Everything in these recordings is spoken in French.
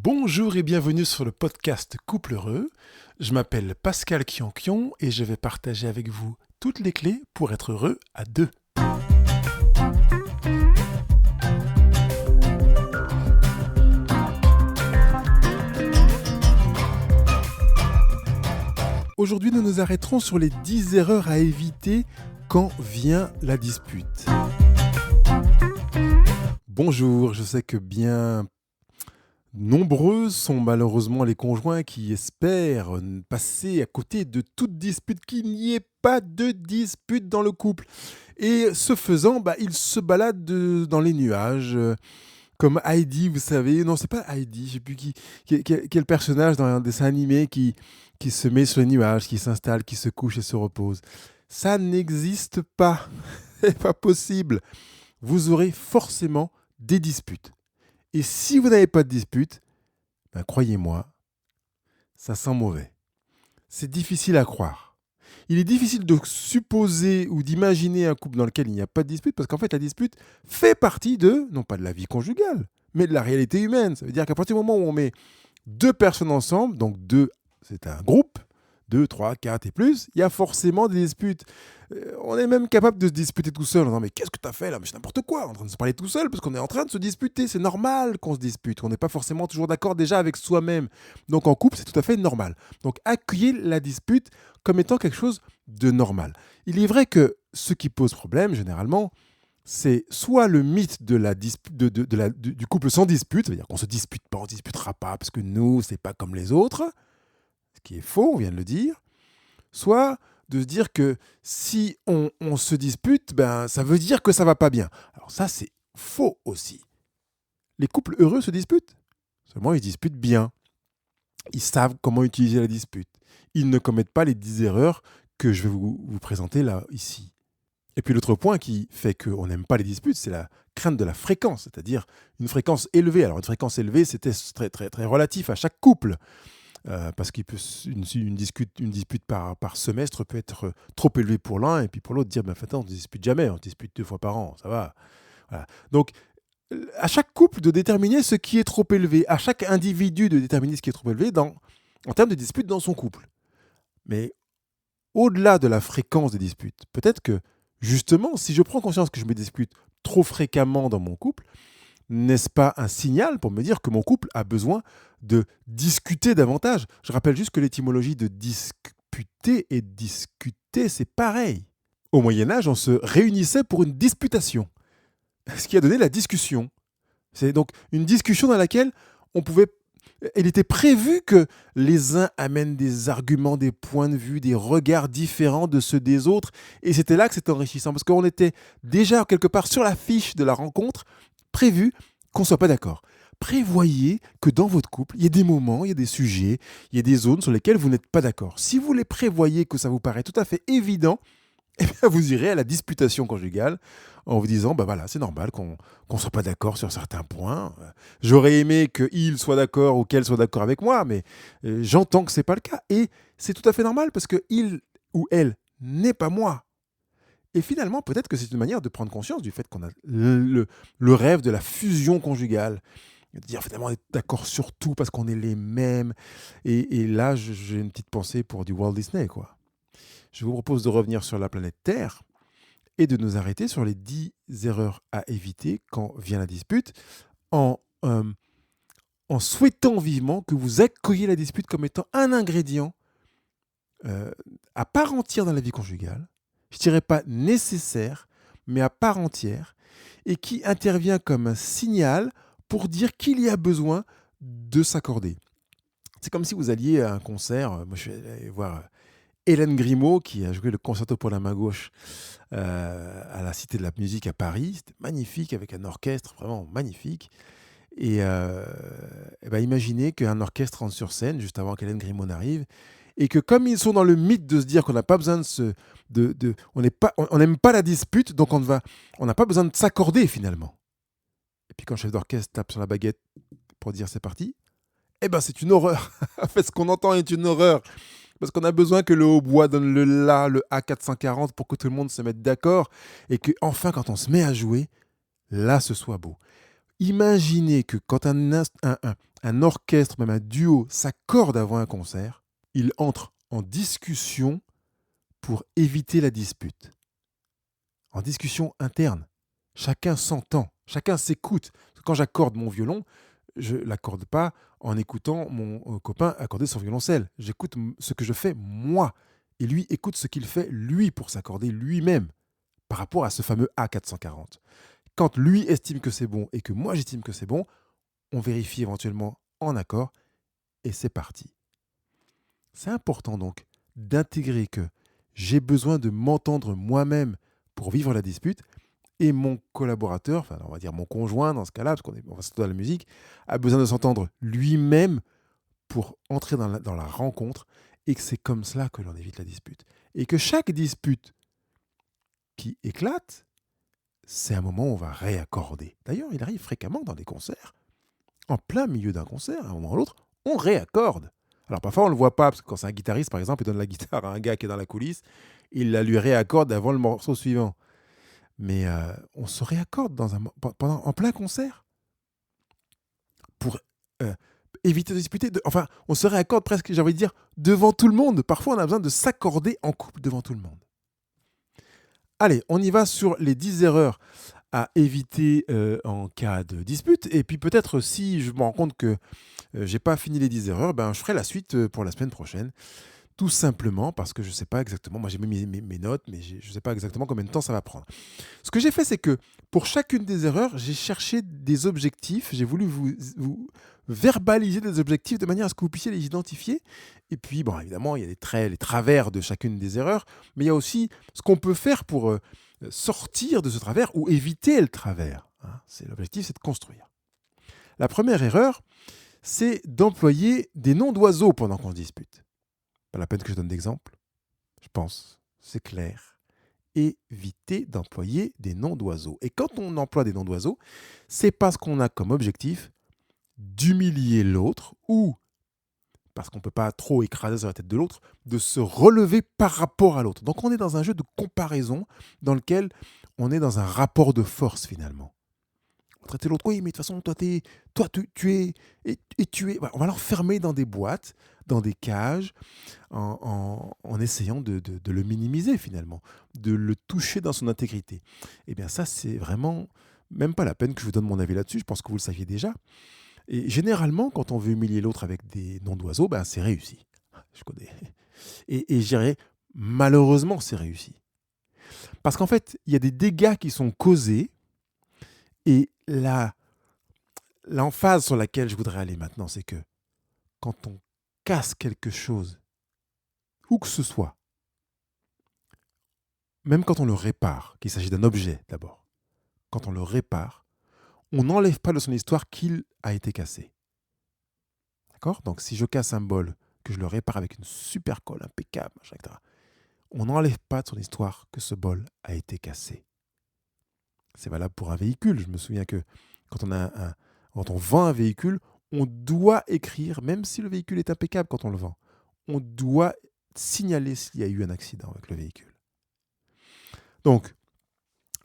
Bonjour et bienvenue sur le podcast Couple Heureux. Je m'appelle Pascal Kionkion et je vais partager avec vous toutes les clés pour être heureux à deux. Aujourd'hui, nous nous arrêterons sur les 10 erreurs à éviter quand vient la dispute. Bonjour, je sais que bien nombreux sont malheureusement les conjoints qui espèrent passer à côté de toute dispute, qu'il n'y ait pas de dispute dans le couple. Et ce faisant, ils se baladent dans les nuages, comme Heidi, vous savez. Non, c'est pas Heidi, je sais plus quel personnage dans un dessin animé qui se met sur les nuages, qui s'installe, qui se couche et se repose. Ça n'existe pas. C'est pas possible. Vous aurez forcément des disputes. Et si vous n'avez pas de dispute, croyez-moi, ça sent mauvais. C'est difficile à croire. Il est difficile de supposer ou d'imaginer un couple dans lequel il n'y a pas de dispute, parce qu'en fait, la dispute fait partie non pas de la vie conjugale, mais de la réalité humaine. Ça veut dire qu'à partir du moment où on met deux personnes ensemble, donc deux, c'est un groupe, 2, 3, 4 et plus, il y a forcément des disputes. On est même capable de se disputer tout seul en disant « Mais qu'est-ce que tu as fait là ? Mais c'est n'importe quoi !» En train de se parler tout seul parce qu'on est en train de se disputer. C'est normal qu'on se dispute. On n'est pas forcément toujours d'accord déjà avec soi-même. Donc en couple, c'est tout à fait normal. Donc accueillez la dispute comme étant quelque chose de normal. Il est vrai que ce qui pose problème, généralement, c'est soit le mythe du couple sans dispute, c'est-à-dire qu'on ne se dispute pas, on ne se disputera pas parce que nous, c'est pas comme les autres, ce qui est faux, on vient de le dire, soit de se dire que si on se dispute, ça veut dire que ça va pas bien. Alors ça, c'est faux aussi. Les couples heureux se disputent. Seulement, ils se disputent bien. Ils savent comment utiliser la dispute. Ils ne commettent pas les 10 erreurs que je vais vous présenter là, ici. Et puis l'autre point qui fait qu'on n'aime pas les disputes, c'est la crainte de la fréquence, c'est-à-dire une fréquence élevée. Alors une fréquence élevée, c'était très, très, très relatif à chaque couple. Parce qu'une dispute par semestre peut être trop élevée pour l'un et puis pour l'autre dire en fait, on ne dispute jamais, on dispute 2 fois par an, ça va. Voilà. Donc à chaque couple de déterminer ce qui est trop élevé, à chaque individu de déterminer ce qui est trop élevé en termes de dispute dans son couple. Mais au-delà de la fréquence des disputes, peut-être que justement, si je prends conscience que je me dispute trop fréquemment dans mon couple, n'est-ce pas un signal pour me dire que mon couple a besoin de discuter davantage ? Je rappelle juste que l'étymologie de disputer et discuter, c'est pareil. Au Moyen-Âge, on se réunissait pour une disputation, ce qui a donné la discussion. C'est donc une discussion dans laquelle il était prévu que les uns amènent des arguments, des points de vue, des regards différents de ceux des autres. Et c'était là que c'était enrichissant, parce qu'on était déjà quelque part sur la fiche de la rencontre, prévu qu'on ne soit pas d'accord. Prévoyez que dans votre couple, il y a des moments, il y a des sujets, il y a des zones sur lesquelles vous n'êtes pas d'accord. Si vous les prévoyez, que ça vous paraît tout à fait évident, eh bien vous irez à la disputation conjugale en vous disant, voilà, c'est normal qu'on ne soit pas d'accord sur certains points. J'aurais aimé qu'il soit d'accord ou qu'elle soit d'accord avec moi, mais j'entends que ce n'est pas le cas. Et c'est tout à fait normal parce que il ou elle n'est pas moi. Et finalement, peut-être que c'est une manière de prendre conscience du fait qu'on a le rêve de la fusion conjugale. De dire finalement on est d'accord sur tout parce qu'on est les mêmes. Et là, j'ai une petite pensée pour du Walt Disney, quoi. Je vous propose de revenir sur la planète Terre et de nous arrêter sur les 10 erreurs à éviter quand vient la dispute, en souhaitant vivement que vous accueillez la dispute comme étant un ingrédient à part entière dans la vie conjugale. Je ne dirais pas nécessaire, mais à part entière, et qui intervient comme un signal pour dire qu'il y a besoin de s'accorder. C'est comme si vous alliez à un concert. Moi, je suis allé voir Hélène Grimaud, qui a joué le concerto pour la main gauche à la Cité de la Musique à Paris. C'était magnifique, avec un orchestre vraiment magnifique. Et imaginez qu'un orchestre rentre sur scène juste avant qu'Hélène Grimaud n'arrive, et que comme ils sont dans le mythe de se dire qu'on n'a pas besoin on n'aime pas la dispute, donc on n'a pas besoin de s'accorder finalement. Et puis quand le chef d'orchestre tape sur la baguette pour dire c'est parti, c'est une horreur. En fait, ce qu'on entend est une horreur. Parce qu'on a besoin que le hautbois donne le La, le A440 pour que tout le monde se mette d'accord, et que enfin, quand on se met à jouer, là, ce soit beau. Imaginez que quand un un orchestre, même un duo, s'accorde avant un concert, ils entrent en discussion pour éviter la dispute. En discussion interne. Chacun s'entend, chacun s'écoute. Quand j'accorde mon violon, je ne l'accorde pas en écoutant mon copain accorder son violoncelle. J'écoute ce que je fais moi. Et lui écoute ce qu'il fait lui pour s'accorder lui-même par rapport à ce fameux A440. Quand lui estime que c'est bon et que moi j'estime que c'est bon, on vérifie éventuellement en accord et c'est parti. C'est important donc d'intégrer que j'ai besoin de m'entendre moi-même pour vivre la dispute et mon collaborateur, enfin on va dire mon conjoint dans ce cas-là, parce qu'on va se dans la musique, a besoin de s'entendre lui-même pour entrer dans la rencontre et que c'est comme cela que l'on évite la dispute. Et que chaque dispute qui éclate, c'est un moment où on va réaccorder. D'ailleurs, il arrive fréquemment dans des concerts, en plein milieu d'un concert, à un moment ou l'autre, on réaccorde. Alors parfois on ne le voit pas, parce que quand c'est un guitariste par exemple, il donne la guitare à un gars qui est dans la coulisse, il la lui réaccorde avant le morceau suivant. Mais on se réaccorde en plein concert pour éviter de disputer. Enfin, on se réaccorde presque, j'ai envie de dire, devant tout le monde. Parfois, on a besoin de s'accorder en couple devant tout le monde. Allez, on y va sur les 10 erreurs à éviter en cas de dispute. Et puis peut-être si je me rends compte que j'ai pas fini les 10 erreurs, ben, je ferai la suite pour la semaine prochaine. Tout simplement parce que je ne sais pas exactement, moi j'ai mis mes notes, mais je ne sais pas exactement combien de temps ça va prendre. Ce que j'ai fait, c'est que pour chacune des erreurs, j'ai cherché des objectifs, j'ai voulu vous verbaliser des objectifs de manière à ce que vous puissiez les identifier. Et puis, bon, évidemment, il y a les travers de chacune des erreurs, mais il y a aussi ce qu'on peut faire pour sortir de ce travers ou éviter le travers. Hein. L'objectif, c'est de construire. La première erreur, c'est d'employer des noms d'oiseaux pendant qu'on se dispute. Pas la peine que je donne d'exemple, je pense, c'est clair. Éviter d'employer des noms d'oiseaux. Et quand on emploie des noms d'oiseaux, c'est parce qu'on a comme objectif d'humilier l'autre ou, parce qu'on ne peut pas trop écraser sur la tête de l'autre, de se relever par rapport à l'autre. Donc on est dans un jeu de comparaison dans lequel on est dans un rapport de force finalement. On va traiter l'autre, oui, mais de toute façon, tu es, et tu es. On va l'enfermer dans des boîtes, dans des cages, en essayant de le minimiser finalement, de le toucher dans son intégrité. Eh bien ça, c'est vraiment même pas la peine que je vous donne mon avis là-dessus, je pense que vous le saviez déjà. Et généralement, quand on veut humilier l'autre avec des noms d'oiseaux, ben, c'est réussi. Je connais. Et je dirais, malheureusement, c'est réussi. Parce qu'en fait, il y a des dégâts qui sont causés et l'emphase sur laquelle je voudrais aller maintenant, c'est que quand on casse quelque chose, où que ce soit, même quand on le répare, qu'il s'agit d'un objet d'abord, quand on le répare, on n'enlève pas de son histoire qu'il a été cassé. D'accord ? Donc si je casse un bol, que je le répare avec une super colle impeccable, etc., on n'enlève pas de son histoire que ce bol a été cassé. C'est valable pour un véhicule. Je me souviens que quand on vend un véhicule, on doit écrire, même si le véhicule est impeccable quand on le vend, on doit signaler s'il y a eu un accident avec le véhicule. Donc,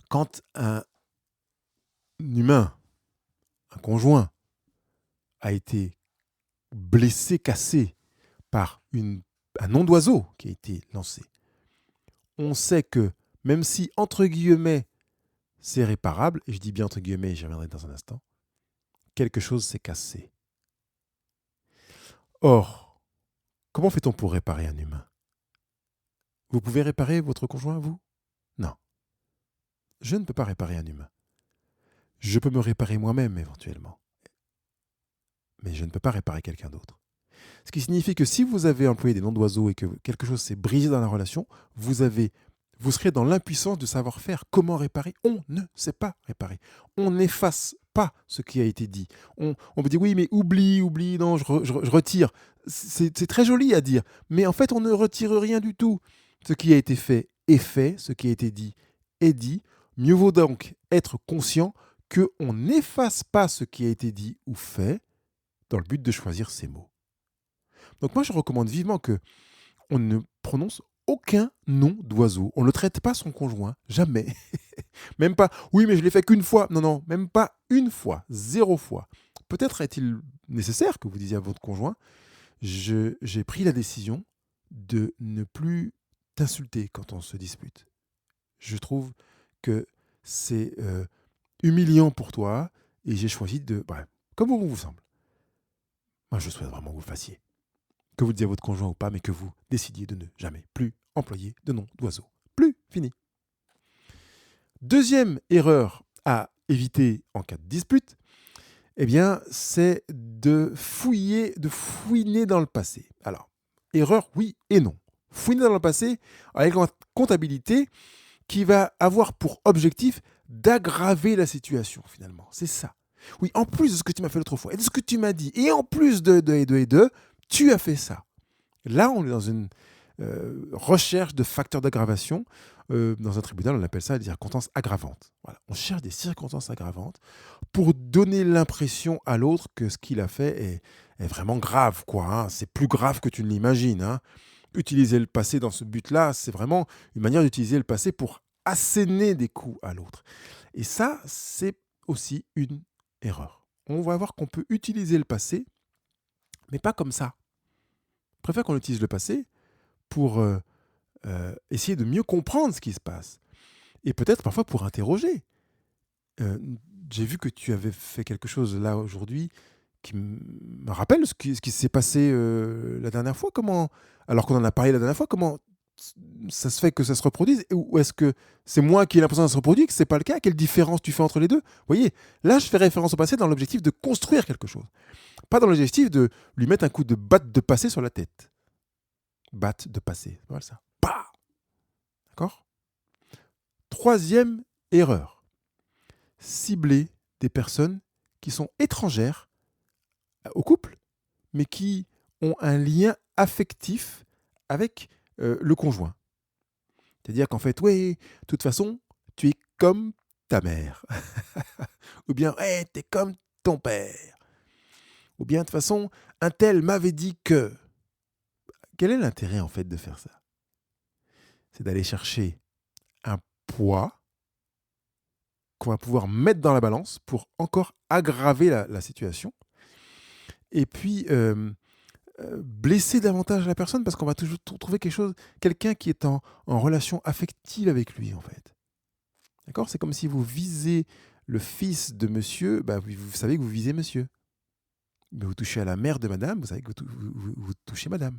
quand un humain, un conjoint, a été blessé, cassé par un nom d'oiseau qui a été lancé, on sait que même si, entre guillemets, c'est réparable, et je dis bien entre guillemets, j'y reviendrai dans un instant, quelque chose s'est cassé. Or, comment fait-on pour réparer un humain ? Vous pouvez réparer votre conjoint, vous ? Non. Je ne peux pas réparer un humain. Je peux me réparer moi-même éventuellement. Mais je ne peux pas réparer quelqu'un d'autre. Ce qui signifie que si vous avez employé des noms d'oiseaux et que quelque chose s'est brisé dans la relation, vous serez dans l'impuissance de savoir faire. Comment réparer ? On ne sait pas réparer. On n'efface pas ce qui a été dit. On peut dire oui, mais oublie, non, je retire. C'est très joli à dire, mais en fait, on ne retire rien du tout. Ce qui a été fait est fait, ce qui a été dit est dit. Mieux vaut donc être conscient qu'on n'efface pas ce qui a été dit ou fait dans le but de choisir ses mots. Donc moi, je recommande vivement qu'on ne prononce aucun nom d'oiseau. On ne traite pas son conjoint, jamais. Même pas, oui, mais je l'ai fait qu'une fois. Non, même pas une fois, 0 fois. peut-être est-il nécessaire que vous disiez à votre conjoint, j'ai pris la décision de ne plus t'insulter quand on se dispute. Je trouve que c'est humiliant pour toi et j'ai choisi de... Bref, comme vous semble. Moi, je souhaite vraiment que vous le fassiez. Que vous le disiez à votre conjoint ou pas, mais que vous décidiez de ne jamais plus employer de nom d'oiseau. Plus, fini. Deuxième erreur à éviter en cas de dispute, eh bien, c'est de fouiner dans le passé. Alors, erreur, oui et non. Fouiner dans le passé avec une comptabilité qui va avoir pour objectif d'aggraver la situation, finalement. C'est ça. Oui, en plus de ce que tu m'as fait l'autre fois, et de ce que tu m'as dit, et en plus de, tu as fait ça. Là, on est dans une recherche de facteurs d'aggravation. Dans un tribunal, on appelle ça des circonstances aggravantes. Voilà. On cherche des circonstances aggravantes pour donner l'impression à l'autre que ce qu'il a fait est vraiment grave, quoi, hein. C'est plus grave que tu ne l'imagines, hein. Utiliser le passé dans ce but-là, c'est vraiment une manière d'utiliser le passé pour asséner des coups à l'autre. Et ça, c'est aussi une erreur. On va voir qu'on peut utiliser le passé, mais pas comme ça. Je préfère qu'on utilise le passé pour essayer de mieux comprendre ce qui se passe. Et peut-être parfois pour interroger. Euh, j'ai vu que tu avais fait quelque chose là aujourd'hui qui me rappelle ce qui s'est passé la dernière fois. Comment, alors qu'on en a parlé la dernière fois, comment ça se fait que ça se reproduise? Ou est-ce que c'est moi qui ai l'impression que ça se reproduit, que ce n'est pas le cas? Quelle différence tu fais entre les deux? Vous voyez, là, je fais référence au passé dans l'objectif de construire quelque chose. Pas dans l'objectif de lui mettre un coup de batte de passé sur la tête. Batte de passé, voilà ça. Bah, d'accord? Troisième erreur. Cibler des personnes qui sont étrangères au couple, mais qui ont un lien affectif avec le conjoint. C'est-à-dire qu'en fait, oui, de toute façon, tu es comme ta mère. Ou bien, hey, t'es comme ton père. Ou bien, de toute façon, un tel m'avait dit que... Quel est l'intérêt, en fait, de faire ça? C'est d'aller chercher un poids qu'on va pouvoir mettre dans la balance pour encore aggraver la situation. Et puis, blesser davantage la personne parce qu'on va toujours trouver quelqu'un qui est en relation affective avec lui, en fait. D'accord? C'est comme si vous visez le fils de monsieur, bah, vous savez que vous visez monsieur. Mais vous touchez à la mère de madame, vous savez que vous touchez madame.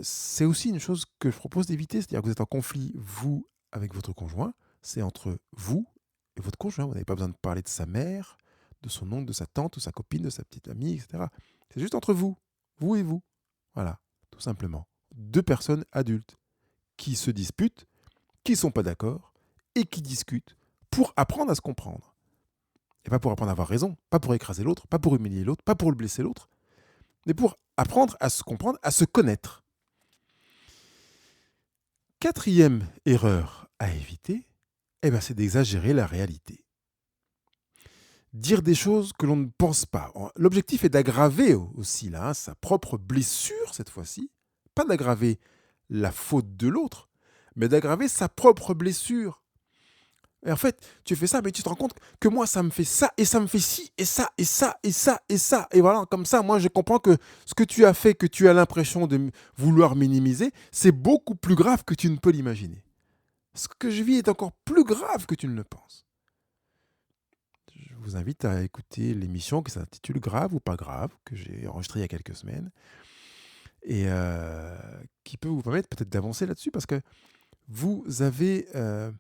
C'est aussi une chose que je propose d'éviter, c'est-à-dire que vous êtes en conflit, vous, avec votre conjoint, c'est entre vous et votre conjoint. Vous n'avez pas besoin de parler de sa mère, de son oncle, de sa tante, de sa copine, de sa petite amie, etc. C'est juste entre vous, vous et vous. Voilà, tout simplement. Deux personnes adultes qui se disputent, qui ne sont pas d'accord et qui discutent pour apprendre à se comprendre. Et pas pour apprendre à avoir raison, pas pour écraser l'autre, pas pour humilier l'autre, pas pour le blesser l'autre, mais pour apprendre à se comprendre, à se connaître. Quatrième erreur à éviter, c'est d'exagérer la réalité. Dire des choses que l'on ne pense pas. L'objectif est d'aggraver aussi là, sa propre blessure cette fois-ci, pas d'aggraver la faute de l'autre, mais d'aggraver sa propre blessure. Et en fait, tu fais ça, mais tu te rends compte que moi, ça me fait ça, et ça me fait ci, et ça, et ça, et ça, et ça. Et voilà, comme ça, moi, je comprends que ce que tu as fait, que tu as l'impression de vouloir minimiser, c'est beaucoup plus grave que tu ne peux l'imaginer. Ce que je vis est encore plus grave que tu ne le penses. Je vous invite à écouter l'émission qui s'intitule Grave ou pas grave, que j'ai enregistrée il y a quelques semaines, et qui peut vous permettre peut-être d'avancer là-dessus, parce que vous avez un-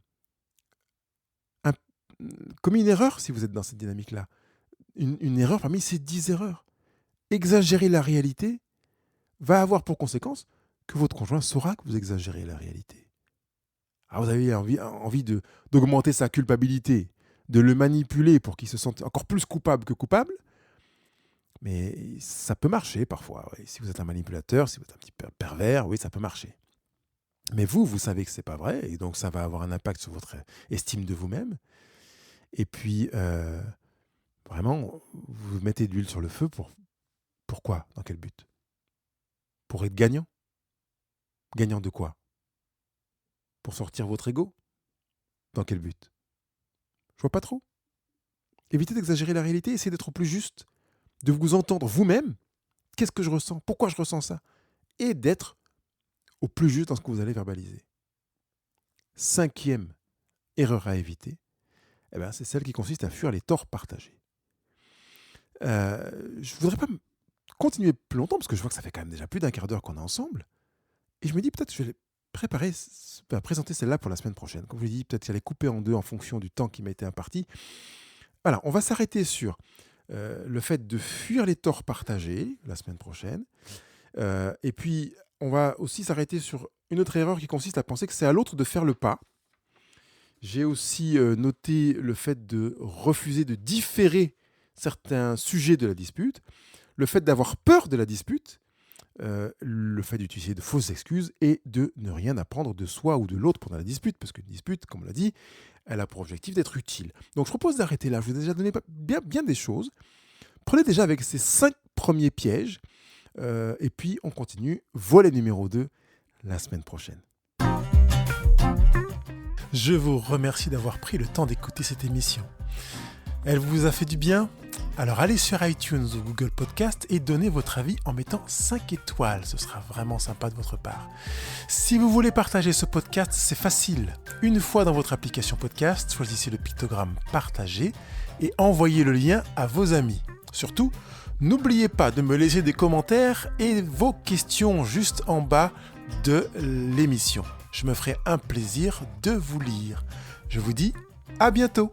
commis une erreur si vous êtes dans cette dynamique-là. Une erreur parmi ces 10 erreurs. Exagérer la réalité va avoir pour conséquence que votre conjoint saura que vous exagérez la réalité. Alors vous avez envie d'augmenter sa culpabilité, de le manipuler pour qu'il se sente encore plus coupable que coupable, mais ça peut marcher parfois. Oui. Si vous êtes un manipulateur, si vous êtes un petit peu pervers, oui, ça peut marcher. Mais vous savez que ce n'est pas vrai, et donc ça va avoir un impact sur votre estime de vous-même. Et puis, vraiment, vous mettez de l'huile sur le feu pourquoi? Dans quel but? Pour être gagnant? Gagnant de quoi? Pour sortir votre ego? Dans quel but? Je vois pas trop. Évitez d'exagérer la réalité, essayez d'être au plus juste, de vous entendre vous-même. Qu'est-ce que je ressens? Pourquoi je ressens ça? Et d'être au plus juste dans ce que vous allez verbaliser. 5e erreur à éviter, c'est celle qui consiste à fuir les torts partagés. Je ne voudrais pas continuer plus longtemps, parce que je vois que ça fait quand même déjà plus d'un quart d'heure qu'on est ensemble. Et je me dis, peut-être que je vais présenter celle-là pour la semaine prochaine. Comme je vous l'ai dit, peut-être qu'elle est coupée en deux en fonction du temps qui m'a été imparti. Voilà, on va s'arrêter sur le fait de fuir les torts partagés la semaine prochaine. Et puis, on va aussi s'arrêter sur une autre erreur qui consiste à penser que c'est à l'autre de faire le pas. J'ai aussi noté le fait de refuser de différer certains sujets de la dispute, le fait d'avoir peur de la dispute, le fait d'utiliser de fausses excuses et de ne rien apprendre de soi ou de l'autre pendant la dispute, parce qu'une dispute, comme on l'a dit, elle a pour objectif d'être utile. Donc je propose d'arrêter là, je vous ai déjà donné bien des choses. Prenez déjà avec ces 5 premiers pièges, et puis on continue, volet numéro 2, la semaine prochaine. Je vous remercie d'avoir pris le temps d'écouter cette émission. Elle vous a fait du bien ? Alors allez sur iTunes ou Google Podcast et donnez votre avis en mettant 5 étoiles, ce sera vraiment sympa de votre part. Si vous voulez partager ce podcast, c'est facile. Une fois dans votre application podcast, choisissez le pictogramme partager et envoyez le lien à vos amis. Surtout, n'oubliez pas de me laisser des commentaires et vos questions juste en bas de l'émission. Je me ferai un plaisir de vous lire. Je vous dis à bientôt.